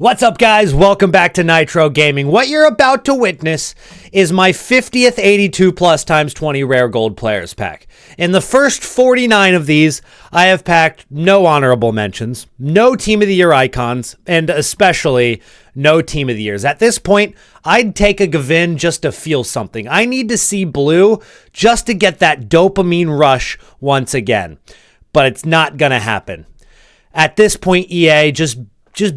What's up, guys? Welcome back to Nitro Gaming. What you're about to witness is my 50th 82 plus times 20 rare gold players pack. In the first 49 of these, I have packed no honorable mentions, no team of the year icons, and especially no team of the years. At this point, I'd take a Gavin just to feel something. I need to see blue just to get that dopamine rush once again. But it's not going to happen. At this point, EA, just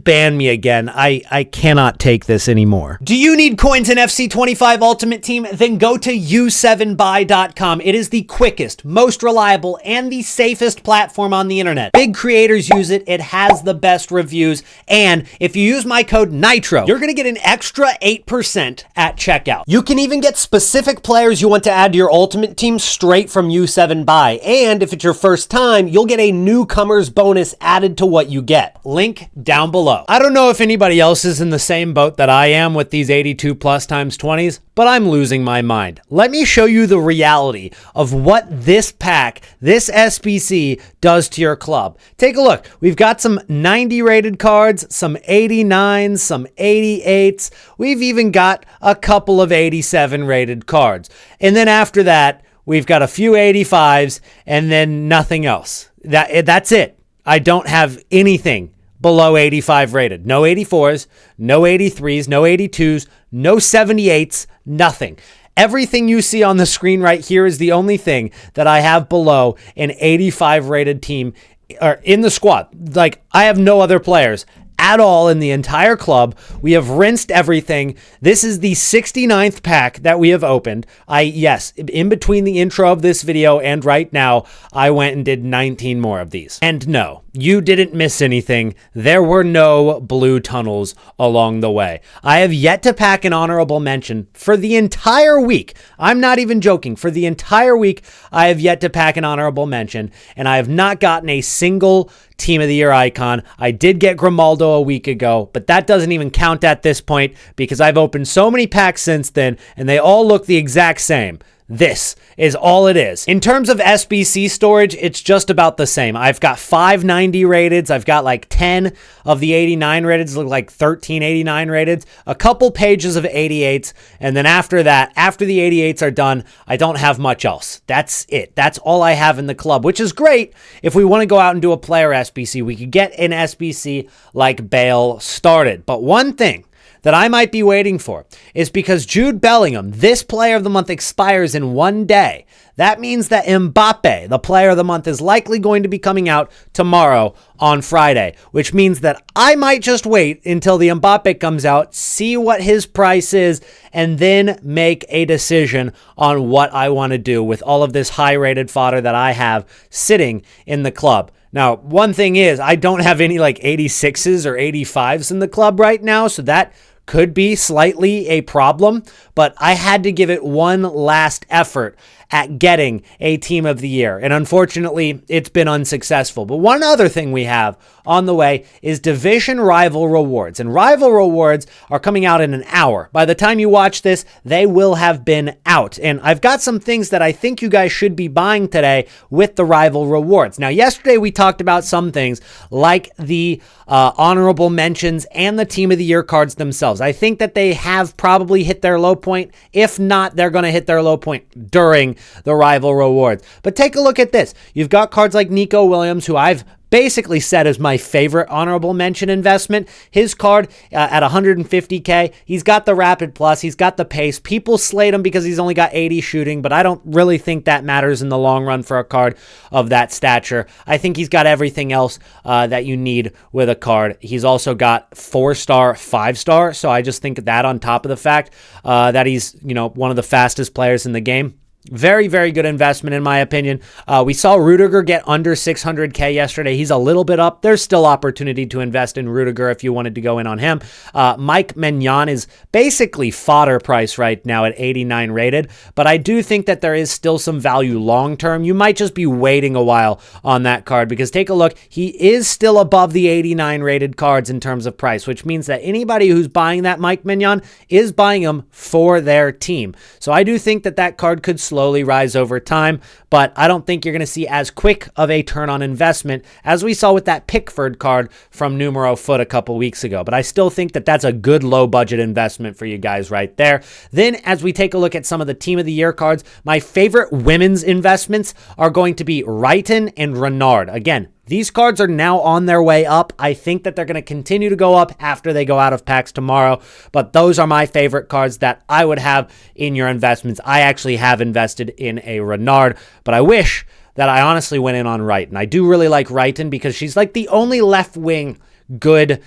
ban me again. I cannot take this anymore. Do you need coins in FC25 Ultimate Team? Then go to u7buy.com. It is the quickest, most reliable, and the safest platform on the internet. Big creators use it. It has the best reviews. And if you use my code NITRO, you're going to get an extra 8% at checkout. You can even get specific players you want to add to your Ultimate Team straight from u7buy. And if it's your first time, you'll get a newcomer's bonus added to what you get. Link down below. I don't know if anybody else is in the same boat that I am with these 82 plus times 20s, but I'm losing my mind. Let me show you the reality of what this pack, this SBC, does to your club. Take a look. We've got some 90 rated cards, some 89s, some 88s. We've even got a couple of 87 rated cards. And then after that, we've got a few 85s and then nothing else. That's it. I don't have anything below 85 rated. No 84s, no 83s, no 82s, no 78s, nothing. Everything you see on the screen right here is the only thing that I have below an 85 rated team or in the squad. Like, I have no other players at all in the entire club. We have rinsed everything. This is the 69th pack that we have opened. Yes, in between the intro of this video and right now, I went and did 19 more of these. And no, you didn't miss anything. There were no blue tunnels along the way. I have yet to pack an honorable mention for the entire week. I'm not even joking. For the entire week, I have yet to pack an honorable mention, and I have not gotten a single Team of the Year icon. I did get Grimaldo a week ago, but that doesn't even count at this point because I've opened so many packs since then, and they all look the exact same. This is all it is. In terms of SBC storage, it's just about the same. I've got 5 90 rateds. I've got like 10 of the 89 rateds, look like 13 89 rateds, a couple pages of 88s, and then after that, after the 88s are done, I don't have much else. That's it. That's all I have in the club, which is great. If we want to go out and do a player SBC, we could get an SBC like Bale started. But one thing that I might be waiting for is because Jude Bellingham, this player of the month, expires in one day. That means that Mbappe, the player of the month, is likely going to be coming out tomorrow on Friday, which means that I might just wait until the Mbappe comes out, see what his price is, and then make a decision on what I want to do with all of this high-rated fodder that I have sitting in the club. Now, one thing is, I don't have any like 86s or 85s in the club right now, so that could be slightly a problem, but I had to give it one last effort at getting a Team of the Year, and unfortunately, it's been unsuccessful. But one other thing we have on the way is Division Rival Rewards, and Rival Rewards are coming out in an hour. By the time you watch this, they will have been out, and I've got some things that I think you guys should be buying today with the Rival Rewards. Now, yesterday we talked about some things like the honorable mentions and the Team of the Year cards themselves. I think that they have probably hit their low point. If not, they're going to hit their low point during the Rival Rewards. But take a look at this. You've got cards like Nico Williams, who I've basically said is my favorite honorable mention investment. His card at 150K, he's got the rapid plus, he's got the pace. People slate him because he's only got 80 shooting, but I don't really think that matters in the long run for a card of that stature. I think he's got everything else that you need with a card. He's also got 4-star, 5-star, so I just think that on top of the fact that he's, one of the fastest players in the game. Very, very good investment in my opinion. We saw Rudiger get under 600K yesterday. He's a little bit up. There's still opportunity to invest in Rudiger if you wanted to go in on him. Mike Maignan is basically fodder price right now at 89 rated, but I do think that there is still some value long term. You might just be waiting a while on that card because take a look. He is still above the 89 rated cards in terms of price, which means that anybody who's buying that Mike Maignan is buying him for their team. So I do think that that card could slowly rise over time, but I don't think you're going to see as quick of a turn on investment as we saw with that Pickford card from Numero Foot a couple weeks ago. But I still think that that's a good low budget investment for you guys right there. Then as we take a look at some of the Team of the Year cards, my favorite women's investments are going to be Reiten and Renard. Again, these cards are now on their way up. I think that they're going to continue to go up after they go out of packs tomorrow, but those are my favorite cards that I would have in your investments. I actually have invested in a Renard, but I wish that I honestly went in on Reiten. I do really like Reiten because she's like the only left wing good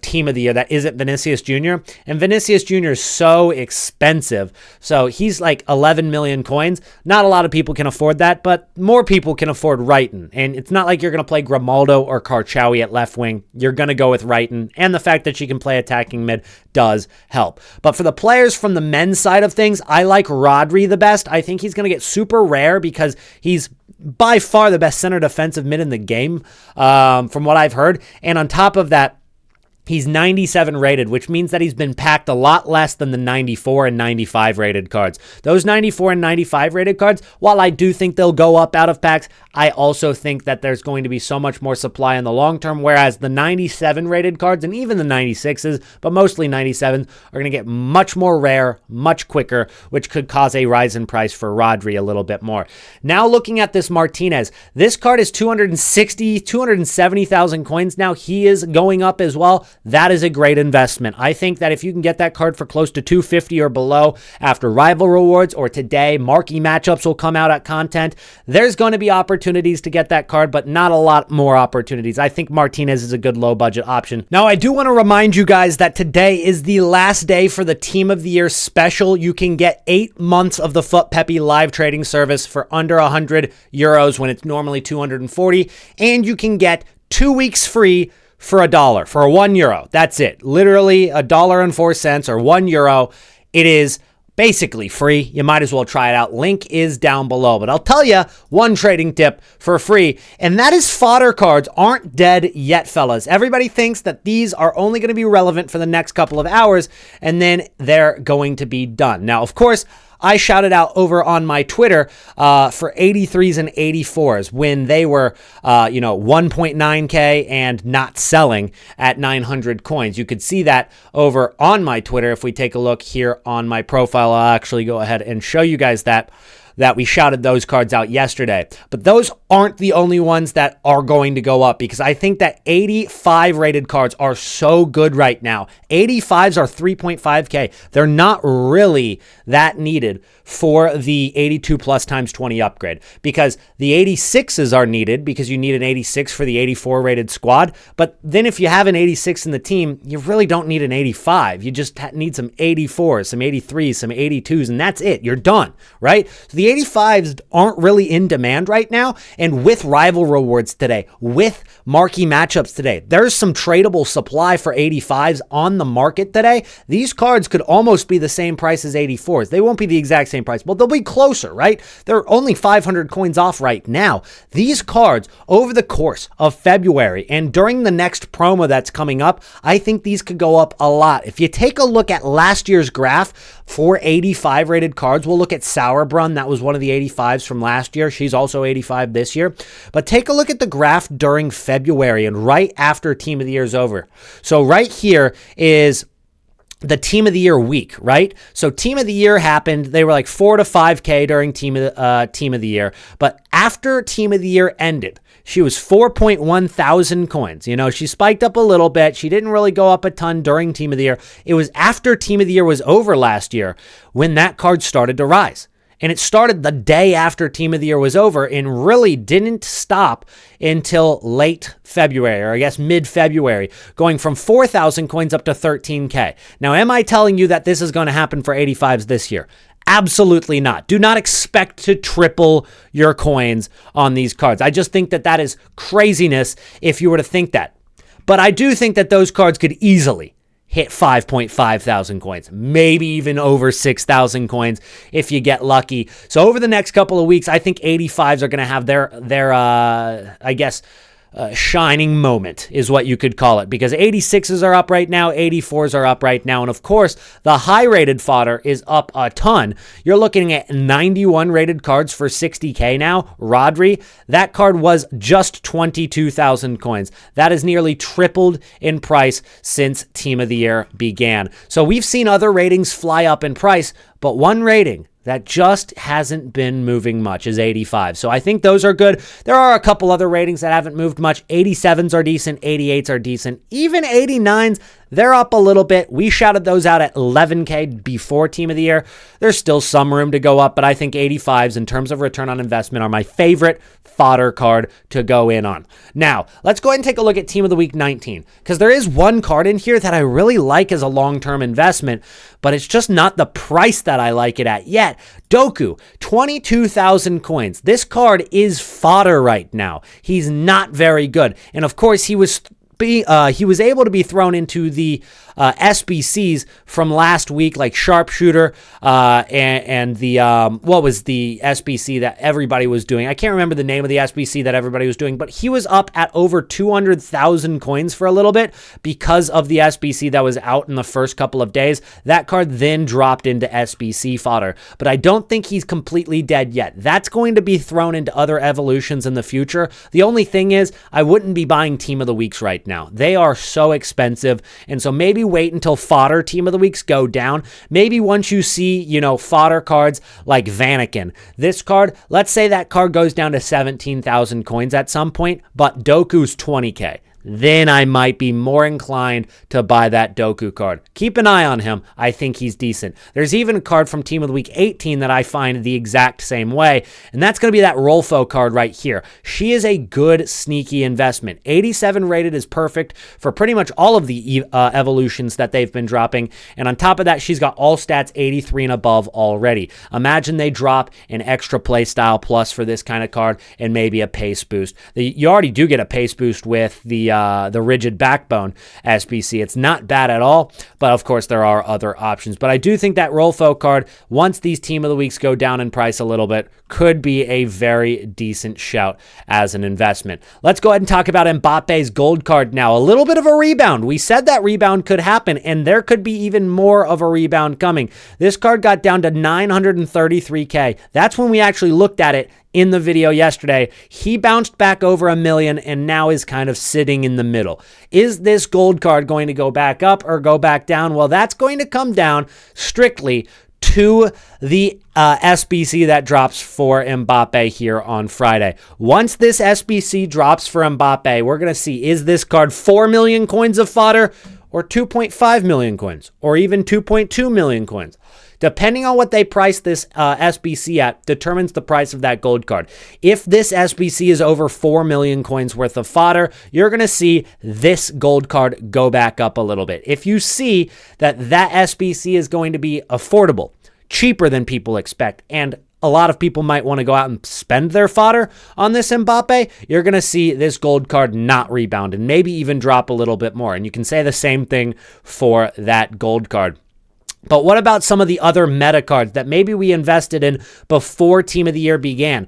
Team of the Year that isn't Vinicius Jr. And Vinicius Jr. is so expensive. So he's like 11 million coins. Not a lot of people can afford that, but more people can afford Reiten. And it's not like you're going to play Grimaldo or Karchaoui at left wing. You're going to go with Reiten. And the fact that she can play attacking mid does help. But for the players from the men's side of things, I like Rodri the best. I think he's going to get super rare because he's by far the best center defensive mid in the game, from what I've heard. And on top of that, he's 97 rated, which means that he's been packed a lot less than the 94 and 95 rated cards. Those 94 and 95 rated cards, while I do think they'll go up out of packs, I also think that there's going to be so much more supply in the long term, whereas the 97 rated cards and even the 96s, but mostly 97s, are going to get much more rare, much quicker, which could cause a rise in price for Rodri a little bit more. Now looking at this Martinez, this card is 270,000 coins. Now he is going up as well. That is a great investment. I think that if you can get that card for close to 250 or below after rival rewards or today, marquee matchups will come out at content. There's going to be opportunities to get that card, but not a lot more opportunities. I think Martinez is a good low budget option. Now, I do want to remind you guys that today is the last day for the Team of the Year special. You can get 8 months of the Foot Peppy live trading service for under 100 euros when it's normally 240, and you can get 2 weeks free for $1, for €1. That's it. Literally $1.04 or €1. It is basically free. You might as well try it out. Link is down below. But I'll tell you one trading tip for free, and that is fodder cards aren't dead yet, fellas. Everybody thinks that these are only going to be relevant for the next couple of hours, and then they're going to be done. Now, of course, I shouted out over on my Twitter for 83s and 84s when they were, 1.9K and not selling at 900 coins. You could see that over on my Twitter. If we take a look here on my profile, I'll actually go ahead and show you guys that we shouted those cards out yesterday. But those aren't the only ones that are going to go up, because I think that 85 rated cards are so good right now. 85s are 3.5K. They're not really that needed for the 82 plus times 20 upgrade, because the 86s are needed because you need an 86 for the 84 rated squad. But then if you have an 86 in the team, you really don't need an 85. You just need some 84s, some 83s, some 82s, and that's it. You're done, right? So the 85s aren't really in demand right now. And with rival rewards today, with marquee matchups today, there's some tradable supply for 85s on the market today. These cards could almost be the same price as 84s. They won't be the exact same price, but they'll be closer, right? They're only 500 coins off right now. These cards over the course of February and during the next promo that's coming up, I think these could go up a lot. If you take a look at last year's graph for 85 rated cards, we'll look at Sauerbrunn. That was one of the 85s from last year. She's also 85 this year. But take a look at the graph during February and right after Team of the Year is over. So right here is the Team of the Year week, right? So Team of the Year happened. They were like 4 to 5K during Team of the Year. But after Team of the Year ended, she was 4.1 thousand coins. You know, she spiked up a little bit. She didn't really go up a ton during Team of the Year. It was after Team of the Year was over last year when that card started to rise. And it started the day after Team of the Year was over and really didn't stop until late February, or I guess mid-February, going from 4,000 coins up to 13K. Now, am I telling you that this is going to happen for 85s this year? Absolutely not. Do not expect to triple your coins on these cards. I just think that that is craziness if you were to think that. But I do think that those cards could easily hit 5.5 thousand coins, maybe even over 6,000 coins if you get lucky. So over the next couple of weeks, I think 85s are going to have their shining moment is what you could call it, because 86s are up right now, 84s are up right now, and of course the high rated fodder is up a ton. You're looking at 91 rated cards for 60k now. Rodri, that card was just 22,000 coins. That has nearly tripled in price since Team of the Year began. So we've seen other ratings fly up in price, but one rating that just hasn't been moving much is 85. So I think those are good. There are a couple other ratings that haven't moved much. 87s are decent. 88s are decent. Even 89s, they're up a little bit. We shouted those out at 11k before Team of the Year. There's still some room to go up, but I think 85s in terms of return on investment are my favorite fodder card to go in on. Now, let's go ahead and take a look at Team of the Week 19, because there is one card in here that I really like as a long-term investment, but it's just not the price that I like it at yet. Doku, 22,000 coins. This card is fodder right now. He's not very good. And of course, he was able to be thrown into the SBCs from last week, like Sharpshooter and the, what was the SBC that everybody was doing? I can't remember the name of the SBC that everybody was doing, but he was up at over 200,000 coins for a little bit because of the SBC that was out in the first couple of days. That card then dropped into SBC fodder, but I don't think he's completely dead yet. That's going to be thrown into other evolutions in the future. The only thing is, I wouldn't be buying Team of the Weeks right now. They are so expensive, and so maybe wait until fodder Team of the Weeks go down. Maybe once you see, fodder cards like Vanaken. This card, let's say that card goes down to 17,000 coins at some point, but Doku's 20k. Then I might be more inclined to buy that Doku card. Keep an eye on him. I think he's decent. There's even a card from Team of the Week 18 that I find the exact same way, and that's going to be that Rolfo card right here. She is a good, sneaky investment. 87 rated is perfect for pretty much all of the evolutions that they've been dropping, and on top of that, she's got all stats 83 and above already. Imagine they drop an extra playstyle plus for this kind of card and maybe a pace boost. You already do get a pace boost with the rigid backbone SBC. It's not bad at all, but of course there are other options. But I do think that Rolfo card, once these Team of the Weeks go down in price a little bit, could be a very decent shout as an investment. Let's go ahead and talk about Mbappe's gold card now. A little bit of a rebound. We said that rebound could happen, and there could be even more of a rebound coming. This card got down to 933k. That's when we actually looked at it in the video yesterday. He bounced back over 1 million and now is kind of sitting in the middle. Is this gold card going to go back up or go back down? Well, that's going to come down strictly to the SBC that drops for Mbappe here on Friday. Once this SBC drops for Mbappe, we're going to see, is this card 4 million coins of fodder or 2.5 million coins or even 2.2 million coins? Depending on what they price this SBC at determines the price of that gold card. If this SBC is over 4 million coins worth of fodder, you're going to see this gold card go back up a little bit. If you see that SBC is going to be affordable, cheaper than people expect, and a lot of people might want to go out and spend their fodder on this Mbappe, you're going to see this gold card not rebound and maybe even drop a little bit more. And you can say the same thing for that gold card. But what about some of the other meta cards that maybe we invested in before Team of the Year began?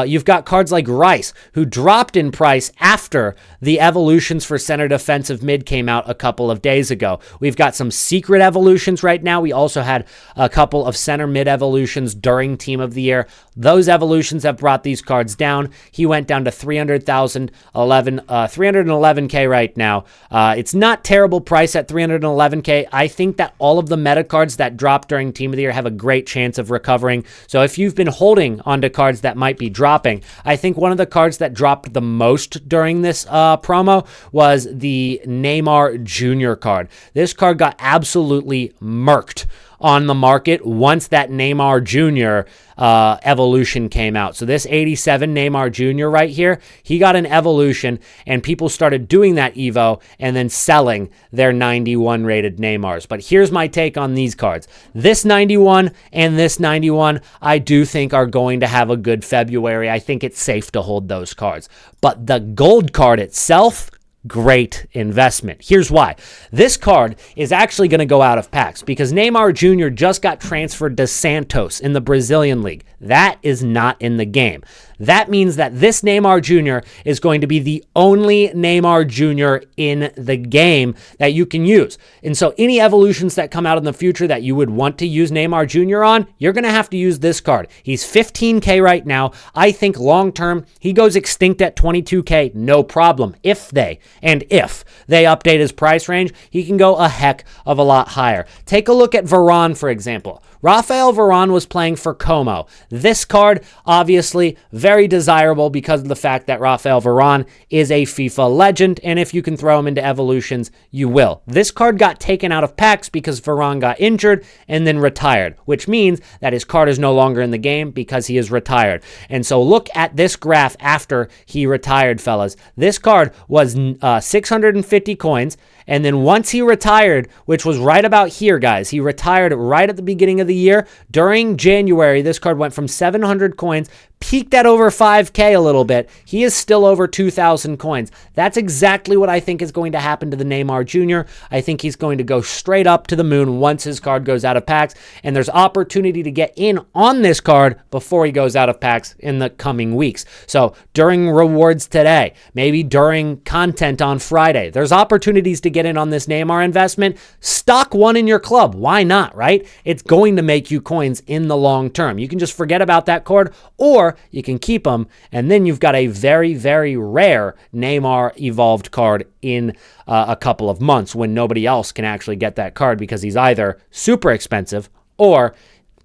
You've got cards like Rice, who dropped in price after the evolutions for center defensive mid came out a couple of days ago. We've got some secret evolutions right now. We also had a couple of center mid evolutions during Team of the Year. Those evolutions have brought these cards down. He went down to 311k right now. It's not terrible price at 311k. I think that all of the meta cards that drop during Team of the Year have a great chance of recovering. So if you've been holding onto cards that might be dropping, I think one of the cards that dropped the most during this promo was the Neymar Jr. card. This card got absolutely murked on the market once that Neymar Jr. Evolution came out. So this 87 Neymar Jr. right here, he got an evolution and people started doing that Evo and then selling their 91 rated Neymars. But here's my take on these cards. This 91 and this 91, I do think are going to have a good February. I think it's safe to hold those cards. But the gold card itself, great investment. Here's why. This card is actually going to go out of packs because Neymar Jr. just got transferred to Santos in the Brazilian league. That is not in the game. That means that this Neymar Jr. is going to be the only Neymar Jr. in the game that you can use. And so any evolutions that come out in the future that you would want to use Neymar Jr. on, you're going to have to use this card. He's 15K right now. I think long term, he goes extinct at 22K, no problem. If they update his price range, he can go a heck of a lot higher. Take a look at Varane, for example. Rafael Varane was playing for Como. This card, obviously, very desirable because of the fact that Rafael Varane is a FIFA legend, and if you can throw him into evolutions, you will. This card got taken out of packs because Varane got injured and then retired, which means that his card is no longer in the game because he is retired. And so look at this graph after he retired, fellas. This card was 650 coins, and then once he retired, which was right about here, guys, he retired right at the beginning of the year. During January, this card went from 700 coins, peaked at over 5K a little bit. He is still over 2,000 coins. That's exactly what I think is going to happen to the Neymar Jr. I think he's going to go straight up to the moon once his card goes out of packs, and there's opportunity to get in on this card before he goes out of packs in the coming weeks. So during rewards today, maybe during content on Friday, there's opportunities to get in on this Neymar investment. Stock one in your club. Why not, right? It's going to make you coins in the long term. You can just forget about that card, or you can keep them, and then you've got a very, very rare Neymar evolved card in a couple of months when nobody else can actually get that card because he's either super expensive or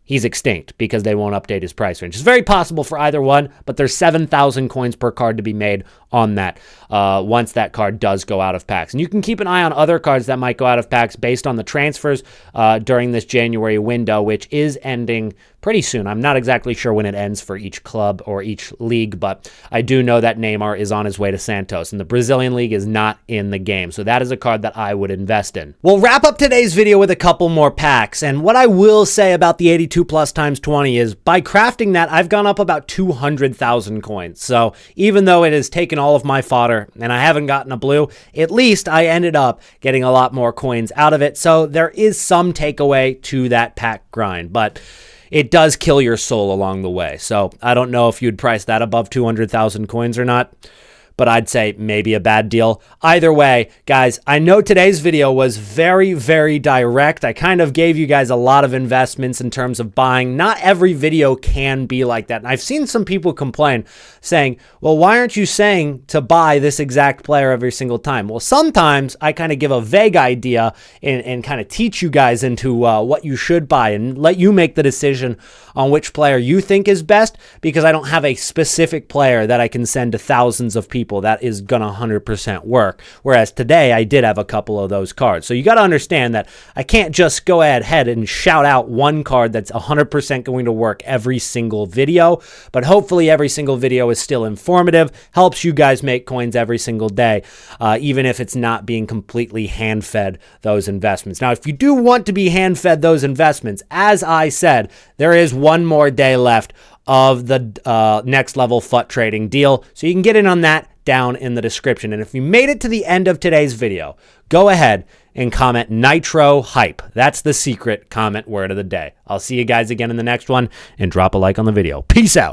he's extinct because they won't update his price range. It's very possible for either one, but there's 7,000 coins per card to be made on that once that card does go out of packs. And you can keep an eye on other cards that might go out of packs based on the transfers during this January window, which is ending pretty soon. I'm not exactly sure when it ends for each club or each league, but I do know that Neymar is on his way to Santos, and the Brazilian league is not in the game. So that is a card that I would invest in. We'll wrap up today's video with a couple more packs. And what I will say about the 82 plus times 20 is by crafting that, I've gone up about 200,000 coins. So even though it has taken all of my fodder and I haven't gotten a blue, at least I ended up getting a lot more coins out of it. So there is some takeaway to that pack grind, but it does kill your soul along the way. So I don't know if you'd price that above 200,000 coins or not, but I'd say maybe a bad deal. Either way, guys, I know today's video was very, very direct. I kind of gave you guys a lot of investments in terms of buying. Not every video can be like that. And I've seen some people complain saying, well, why aren't you saying to buy this exact player every single time? Well, sometimes I kind of give a vague idea and kind of teach you guys into what you should buy and let you make the decision on which player you think is best, because I don't have a specific player that I can send to thousands of people that is going to 100% work. Whereas today I did have a couple of those cards. So you got to understand that I can't just go ahead and shout out one card that's 100% going to work every single video, but hopefully every single video is still informative, helps you guys make coins every single day, even if it's not being completely hand-fed those investments. Now, if you do want to be hand-fed those investments, as I said, there is one more day left of the next level FUT trading deal, so you can get in on that down in the description. And if you made it to the end of today's video, go ahead and comment Nitro Hype. That's the secret comment word of the day. I'll see you guys again in the next one, and drop a like on the video. Peace out.